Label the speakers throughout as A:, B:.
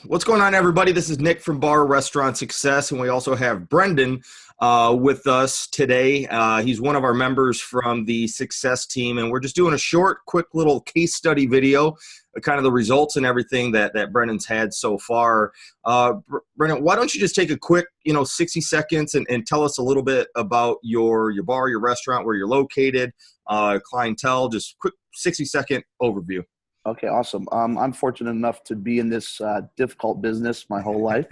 A: What's going on, everybody? This is Nick from Bar Restaurant Success, and we also have Brendon with us today. He's one of our members from the Success team, and we're just doing a short, quick little case study video, kind of the results and everything that Brendon's had so far. Brendon, why don't you just take a quick, 60 seconds and tell us a little bit about your bar, your restaurant, where you're located, clientele, just quick 60-second overview.
B: Okay, awesome. I'm fortunate enough to be in this difficult business my whole life,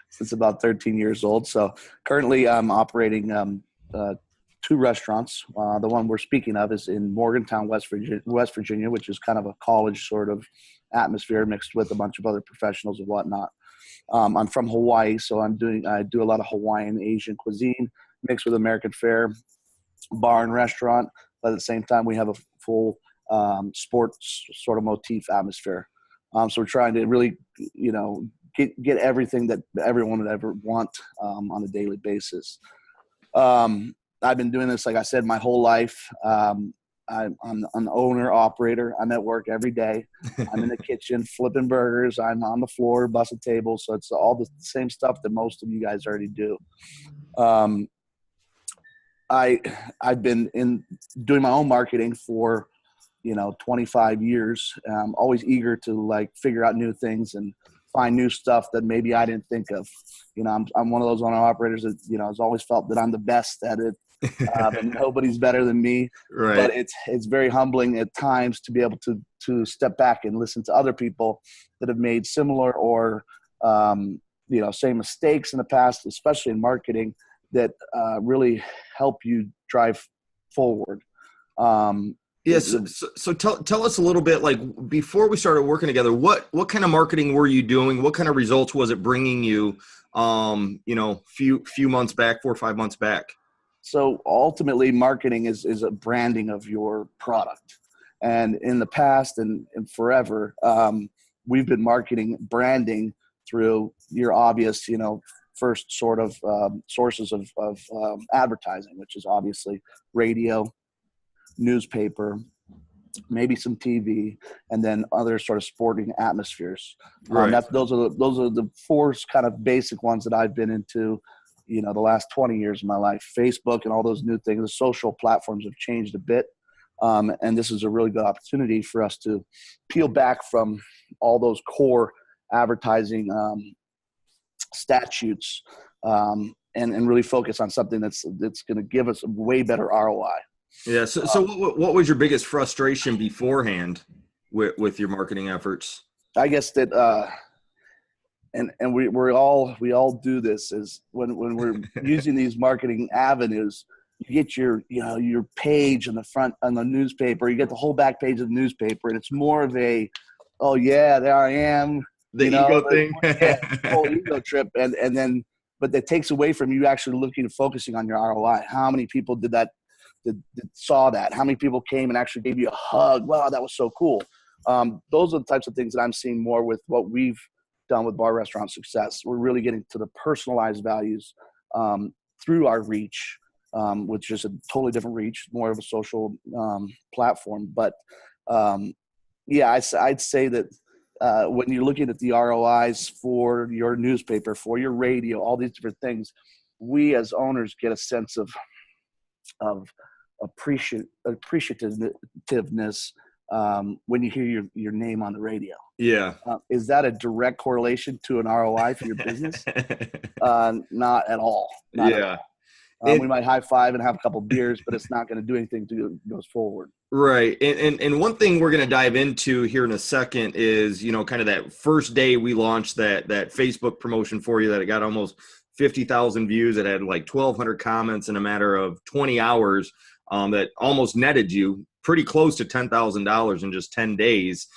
B: since about 13 years old. So currently I'm operating two restaurants. The one we're speaking of is in Morgantown, West Virginia, which is kind of a college sort of atmosphere mixed with a bunch of other professionals and whatnot. I'm from Hawaii, so I do a lot of Hawaiian Asian cuisine mixed with American fare, bar and restaurant. But at the same time, we have a full sports sort of motif atmosphere. So we're trying to really, get everything that everyone would ever want on a daily basis. I've been doing this, like I said, my whole life. I'm an owner operator. I'm at work every day. I'm in the kitchen flipping burgers. I'm on the floor bussing tables. So it's all the same stuff that most of you guys already do. I've been doing my own marketing for 25 years. I'm always eager to figure out new things and find new stuff that maybe I didn't think of. I'm one of those owner operators that, has always felt that I'm the best at it. And nobody's better than me.
A: Right.
B: But it's very humbling at times to be able to step back and listen to other people that have made similar or, same mistakes in the past, especially in marketing, that really help you drive forward.
A: Yes. So tell us a little bit, before we started working together, what kind of marketing were you doing? What kind of results was it bringing you, few months back, 4 or 5 months back?
B: So ultimately marketing is a branding of your product. And in the past and forever, we've been branding through your obvious, first sort of sources of advertising, which is obviously radio, newspaper, maybe some TV, and then other sort of sporting atmospheres.
A: Right.
B: Those are the four kind of basic ones that I've been into, the last 20 years of my life. Facebook and all those new things, the social platforms have changed a bit. And this is a really good opportunity for us to peel back from all those core advertising statutes and really focus on something that's going to give us a way better ROI.
A: Yeah. So what was your biggest frustration beforehand with your marketing efforts?
B: I guess that, and we all do this, is when we're using these marketing avenues, you get your page in the front on the newspaper, you get the whole back page of the newspaper, and it's more of a, oh yeah, there I am.
A: The ego thing.
B: Yeah, whole ego trip. But that takes away from you actually looking and focusing on your ROI. How many people did that? That saw that? How many people came and actually gave you a hug? Wow, that was so cool. Those are the types of things that I'm seeing more with what we've done with Bar Restaurant Success. We're really getting to the personalized values through our reach, which is a totally different reach, more of a social platform. But I'd say that when you're looking at the ROIs for your newspaper, for your radio, all these different things, we as owners get a sense of appreciativeness when you hear your name on the radio.
A: Yeah.
B: Is that a direct correlation to an ROI for your business? Not at all. Not at all. We might high five and have a couple beers, but it's not going to do anything to go forward.
A: Right. And one thing we're going to dive into here in a second is, kind of that first day we launched that Facebook promotion for you, that it got almost 50,000 views. It had 1,200 comments in a matter of 20 hours that almost netted you pretty close to $10,000 in just 10 days.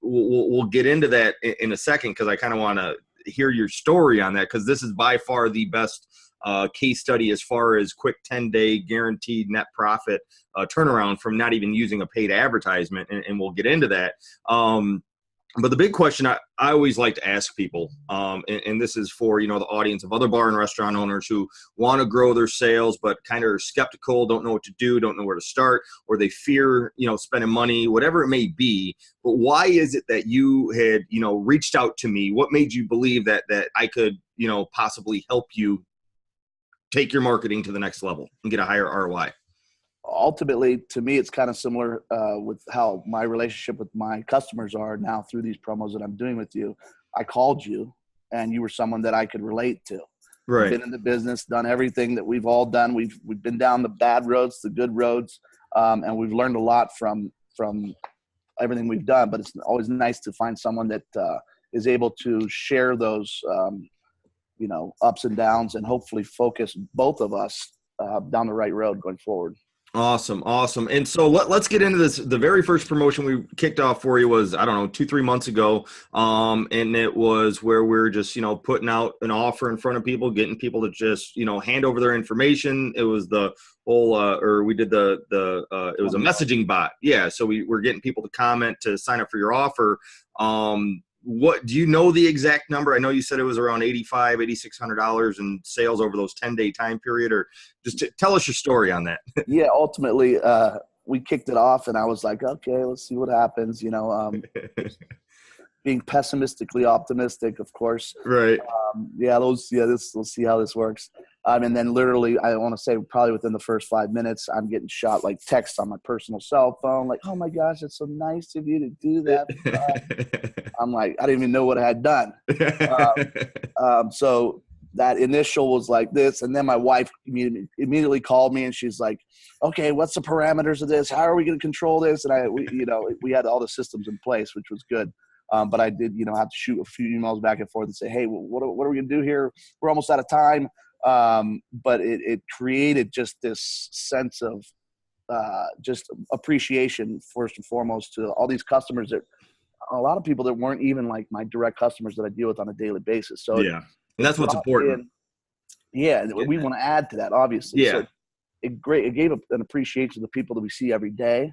A: We'll get into that in a second, because I kind of want to hear your story on that, because this is by far the best case study as far as quick 10-day guaranteed net profit turnaround from not even using a paid advertisement, and we'll get into that. But the big question I always like to ask people, and this is for, the audience of other bar and restaurant owners who want to grow their sales, but kind of are skeptical, don't know what to do, don't know where to start, or they fear, spending money, whatever it may be. But why is it that you had, reached out to me? What made you believe that I could, possibly help you take your marketing to the next level and get a higher ROI?
B: Ultimately, to me, it's kind of similar with how my relationship with my customers are now through these promos that I'm doing with you. I called you and you were someone that I could relate to.
A: Right.
B: Been in the business, done everything that we've all done. We've been down the bad roads, the good roads, and we've learned a lot from everything we've done. But it's always nice to find someone that is able to share those, ups and downs, and hopefully focus both of us down the right road going forward.
A: Awesome. And so let's get into this. The very first promotion we kicked off for you was, 2-3 months ago. And it was where we're just, putting out an offer in front of people, getting people to just, hand over their information. It was the whole, we did it was a messaging bot. Yeah. So we're getting people to comment to sign up for your offer. What do you know the exact number? I know you said it was around $8,600 in sales over those 10-day time period, or just tell us your story on that.
B: Yeah, ultimately, we kicked it off, and I was like, okay, let's see what happens. Being pessimistically optimistic, of course.
A: Right.
B: We'll see how this works. And then literally, I want to say probably within the first 5 minutes, I'm getting shot like texts on my personal cell phone, like, oh my gosh, it's so nice of you to do that. I'm like, I didn't even know what I had done. So that initial was like this. And then my wife immediately called me and she's like, okay, what's the parameters of this? How are we going to control this? And we had all the systems in place, which was good. But I did, have to shoot a few emails back and forth and say, hey, what are we going to do here? We're almost out of time. But it created just this sense of just appreciation, first and foremost, to all these customers, that a lot of people that weren't even like my direct customers that I deal with on a daily basis. So
A: yeah, and that's what's important.
B: We want to add to that, obviously.
A: Yeah.
B: So it gave an appreciation to the people that we see every day.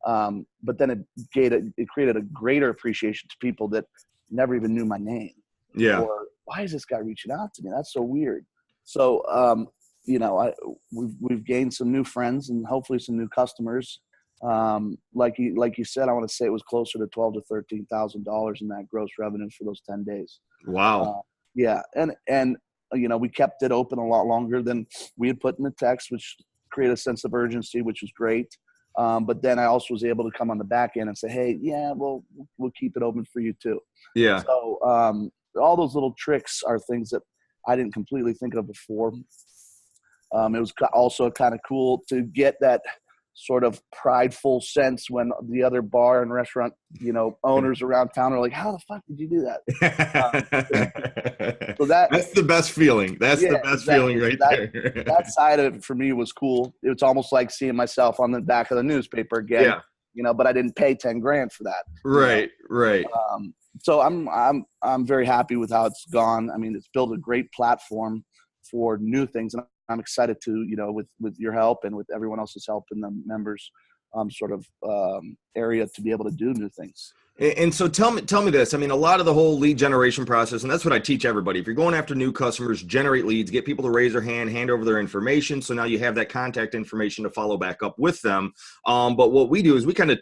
B: But then it created a greater appreciation to people that never even knew my name.
A: Yeah.
B: Or why is this guy reaching out to me? That's so weird. So, we've gained some new friends and hopefully some new customers. Like you said, I want to say it was closer to $12,000 to $13,000 in that gross revenue for those 10 days.
A: Wow.
B: Yeah. And we kept it open a lot longer than we had put in the text, which created a sense of urgency, which was great. But then I also was able to come on the back end and say, hey, yeah, we'll keep it open for you too.
A: Yeah.
B: So all those little tricks are things that I didn't completely think of before. It was also kind of cool to get that sort of prideful sense when the other bar and restaurant, owners around town are like, how the fuck did you do that? So
A: that's the best feeling. That's the best feeling right there.
B: That side of it for me was cool. It's almost like seeing myself on the back of the newspaper again, but I didn't pay 10 grand for that.
A: Right.
B: So I'm very happy with how it's gone. I mean, it's built a great platform for new things, and I'm excited to, with your help and with everyone else's help in the members area, to be able to do new things.
A: And so tell me this. I mean, a lot of the whole lead generation process, and that's what I teach everybody. If you're going after new customers, generate leads, get people to raise their hand over their information. So now you have that contact information to follow back up with them. But what we do is we kind of,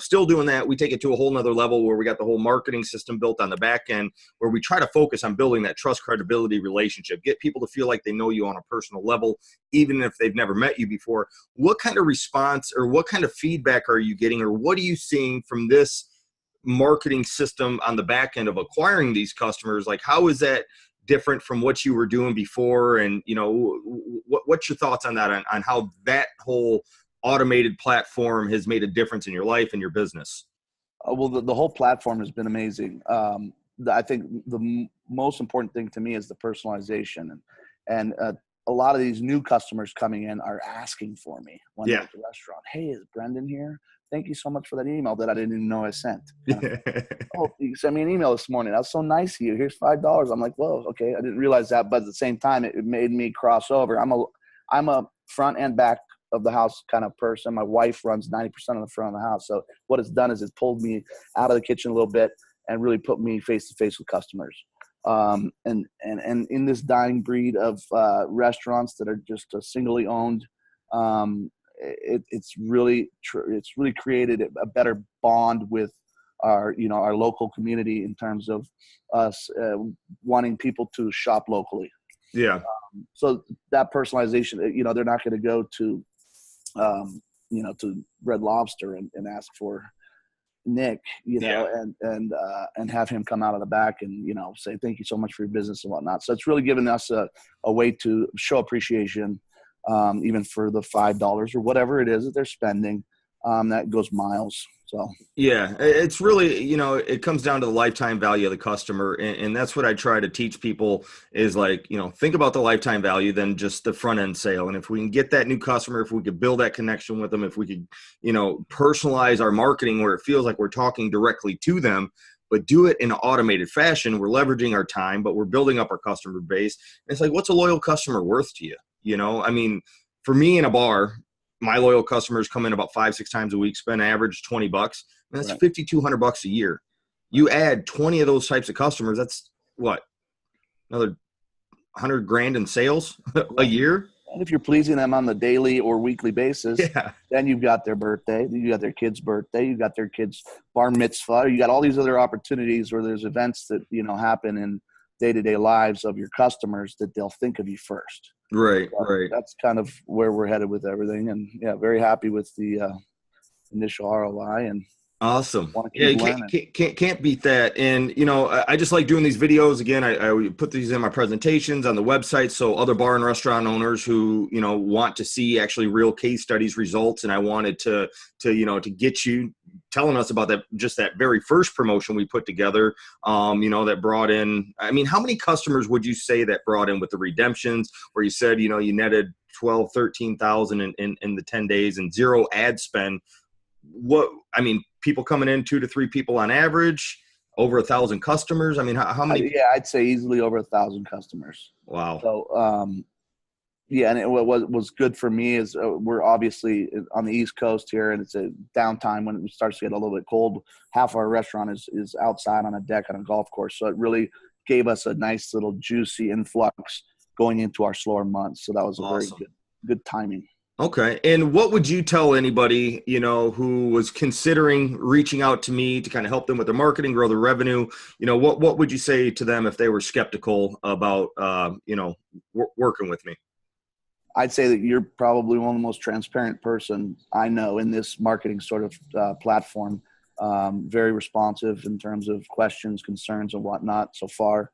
A: still doing that. We take it to a whole nother level where we got the whole marketing system built on the back end, where we try to focus on building that trust, credibility relationship, get people to feel like they know you on a personal level, even if they've never met you before. What kind of response or what kind of feedback are you getting, or what are you seeing from this marketing system on the back end of acquiring these customers? Like, how is that different from what you were doing before? And, what's your thoughts on that, on how that whole automated platform has made a difference in your life and your business?
B: Well, the whole platform has been amazing. I think the most important thing to me is the personalization, and a lot of these new customers coming in are asking for me when they're at the restaurant. Hey, is Brendon here? Thank you so much for that email that I didn't even know I sent. Oh, you sent me an email this morning. That was so nice of you. Here's $5. I'm like, whoa, okay. I didn't realize that, but at the same time, it made me cross over. I'm a front and back of the house kind of person. My wife runs 90% of the front of the house. So what it's done is it's pulled me out of the kitchen a little bit and really put me face to face with customers. And in this dying breed of restaurants that are just singly owned, it's really created a better bond with our local community in terms of us wanting people to shop locally.
A: Yeah.
B: So that personalization, they're not going to go to to Red Lobster and ask for Nick, and have him come out of the back and, say, thank you so much for your business and whatnot. So it's really given us a way to show appreciation, even for the $5 or whatever it is that they're spending. That goes miles. So,
A: yeah, it's really, it comes down to the lifetime value of the customer. And that's what I try to teach people is like, think about the lifetime value than just the front end sale. And if we can get that new customer, if we could build that connection with them, if we could, personalize our marketing where it feels like we're talking directly to them, but do it in an automated fashion, we're leveraging our time, but we're building up our customer base. And it's like, what's a loyal customer worth to you? I mean, for me in a bar, my loyal customers come in about 5-6 times a week, spend average $20. And that's
B: right.
A: $5,200 a year. You add 20 of those types of customers, that's what? Another $100,000 in sales a year?
B: And if you're pleasing them on the daily or weekly basis,
A: Yeah.
B: then you've got their birthday, you got their kid's birthday, you got their kid's bar mitzvah, you got all these other opportunities where there's events that, happen in day-to-day lives of your customers that they'll think of you first.
A: Right,
B: So
A: right.
B: that's kind of where we're headed with everything. And yeah, very happy with the initial ROI and
A: Awesome.
B: want to
A: Yeah,
B: keep
A: you
B: learning.
A: can't beat that. And, I just like doing these videos. Again, I put these in my presentations on the website. So other bar and restaurant owners who, want to see actually real case studies, results. And I wanted to get you telling us about that very first promotion we put together, that brought in, I mean, how many customers would you say that brought in with the redemptions where you said, you netted 12, 13,000 in the 10 days and zero ad spend? People coming in 2 to 3 people on average, over 1,000 customers. I mean, how many?
B: Yeah, I'd say easily over 1,000 customers.
A: Wow.
B: So, yeah, and what was good for me is we're obviously on the East Coast here, and it's a downtime when it starts to get a little bit cold. Half our restaurant is outside on a deck on a golf course, so it really gave us a nice little juicy influx going into our slower months. So that was a
A: Awesome.
B: very good timing.
A: Okay. And what would you tell anybody, who was considering reaching out to me to kind of help them with their marketing, grow their revenue? What would you say to them if they were skeptical about, working with me?
B: I'd say that you're probably one of the most transparent person I know in this marketing sort of platform. Very responsive in terms of questions, concerns, and whatnot so far.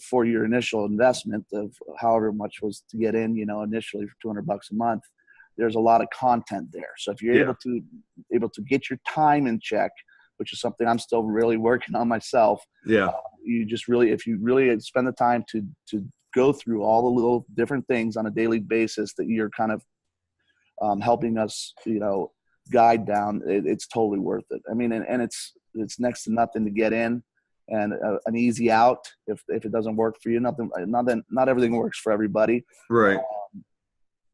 B: For your initial investment of however much was to get in, initially for $200 a month, there's a lot of content there. So if you're able to get your time in check, which is something I'm still really working on myself.
A: Yeah.
B: If you really spend the time to go through all the little different things on a daily basis that you're kind of helping us, guide down, it's totally worth it. I mean, and it's next to nothing to get in. And an easy out if it doesn't work for you. Not everything works for everybody.
A: Right.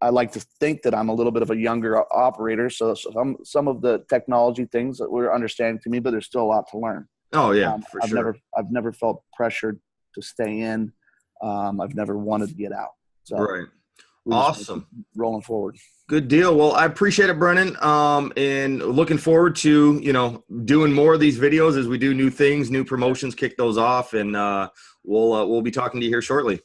B: I like to think that I'm a little bit of a younger operator, so some of the technology things that we're understanding to me, but there's still a lot to learn.
A: Oh yeah, for sure.
B: I've never felt pressured to stay in. I've never wanted to get out. So
A: right.
B: we're just
A: Awesome.
B: rolling forward.
A: Good deal. Well, I appreciate it, Brendon. And looking forward to, doing more of these videos as we do new things, new promotions, kick those off. And we'll be talking to you here shortly.